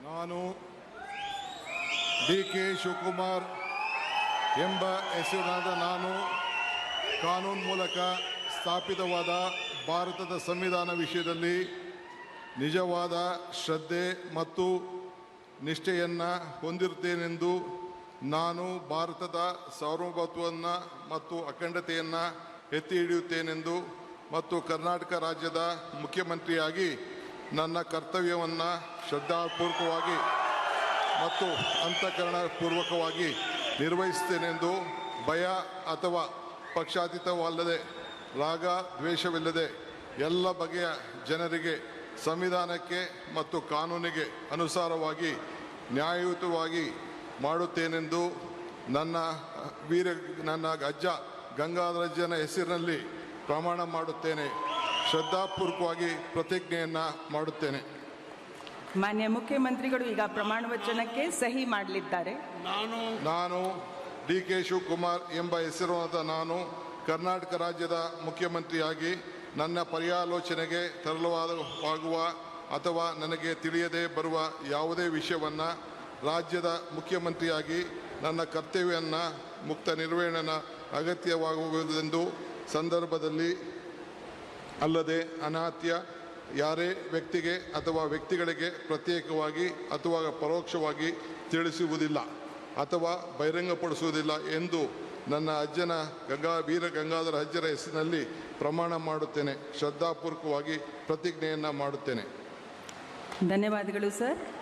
ನಾನು ಡಿ.ಕೆ. ಶಿವಕುಮಾರ್ ಎಂಬ ಹೆಸರಿನಾದ ನಾನು ಕಾನೂನು ಮೂಲಕ ಸ್ಥಾಪಿತವಾದ ಭಾರತದ ಸಂವಿಧಾನ ವಿಷಯದಲ್ಲಿ ನಿಜವಾದ ಶ್ರದ್ಧೆ ಮತ್ತು ನಿಷ್ಠೆಯನ್ನು ಹೊಂದಿರುತ್ತೇನೆಂದು ನಾನು ಭಾರತದ ಸಾರ್ವಭೌಮತ್ವವನ್ನು ಮತ್ತು ಅಖಂಡತೆಯನ್ನು ಎತ್ತಿ ಹಿಡಿಯುತ್ತೇನೆಂದು ಮತ್ತು ಕರ್ನಾಟಕ ರಾಜ್ಯದ ಮುಖ್ಯಮಂತ್ರಿಯಾಗಿ ನನ್ನ ಕರ್ತವ್ಯವನ್ನು ಶ್ರದ್ಧಾಪೂರ್ವಕವಾಗಿ ಮತ್ತು ಅಂತಃಕರಣಪೂರ್ವಕವಾಗಿ ನಿರ್ವಹಿಸುತ್ತೇನೆಂದು ಭಯ ಅಥವಾ ಪಕ್ಷಾತೀತವಲ್ಲದೆ ರಾಗ ದ್ವೇಷವಿಲ್ಲದೆ ಎಲ್ಲ ಬಗೆಯ ಜನರಿಗೆ ಸಂವಿಧಾನಕ್ಕೆ ಮತ್ತು ಕಾನೂನಿಗೆ ಅನುಸಾರವಾಗಿ ನ್ಯಾಯಯುತವಾಗಿ ಮಾಡುತ್ತೇನೆಂದು ನನ್ನ ಅಜ್ಜ ಗಂಗಾಧರಜ್ಜನ ಹೆಸರಿನಲ್ಲಿ ಪ್ರಮಾಣ ಮಾಡುತ್ತೇನೆ. ಶ್ರದ್ಧಾಪೂರ್ವಕವಾಗಿ ಪ್ರತಿಜ್ಞೆಯನ್ನು ಮಾಡುತ್ತೇನೆ. ಮಾನ್ಯ ಮುಖ್ಯಮಂತ್ರಿಗಳು ಈಗ ಪ್ರಮಾಣ ವಚನಕ್ಕೆ ಸಹಿ ಮಾಡಲಿದ್ದಾರೆ. ನಾನು ಡಿ.ಕೆ. ಶಿವಕುಮಾರ್ ಎಂಬ ಹೆಸರಾದ ನಾನು ಕರ್ನಾಟಕ ರಾಜ್ಯದ ಮುಖ್ಯಮಂತ್ರಿಯಾಗಿ ನನ್ನ ಪರ್ಯಾಲೋಚನೆಗೆ ತರಲಾಗುವ ಅಥವಾ ನನಗೆ ತಿಳಿಯದೇ ಬರುವ ಯಾವುದೇ ವಿಷಯವನ್ನು ರಾಜ್ಯದ ಮುಖ್ಯಮಂತ್ರಿಯಾಗಿ ನನ್ನ ಕರ್ತವ್ಯವನ್ನು ಮುಕ್ತ ನಿರ್ವಹಣೆ ಅಗತ್ಯವಾಗುವುದೆಂದು ಸಂದರ್ಭದಲ್ಲಿ ಅಲ್ಲದೆ ಅನಾತ್ಯ ಯಾರೇ ವ್ಯಕ್ತಿಗೆ ಅಥವಾ ವ್ಯಕ್ತಿಗಳಿಗೆ ಪ್ರತ್ಯೇಕವಾಗಿ ಅಥವಾ ಪರೋಕ್ಷವಾಗಿ ತಿಳಿಸುವುದಿಲ್ಲ ಅಥವಾ ಬಹಿರಂಗಪಡಿಸುವುದಿಲ್ಲ ಎಂದು ನನ್ನ ಅಜ್ಜನ ವೀರ ಗಂಗಾಧರ ಅಜ್ಜರ ಹೆಸರಿನಲ್ಲಿ ಪ್ರಮಾಣ ಮಾಡುತ್ತೇನೆ. ಶ್ರದ್ಧಾಪೂರ್ವಕವಾಗಿ ಪ್ರತಿಜ್ಞೆಯನ್ನು ಮಾಡುತ್ತೇನೆ. ಧನ್ಯವಾದಗಳು ಸರ್.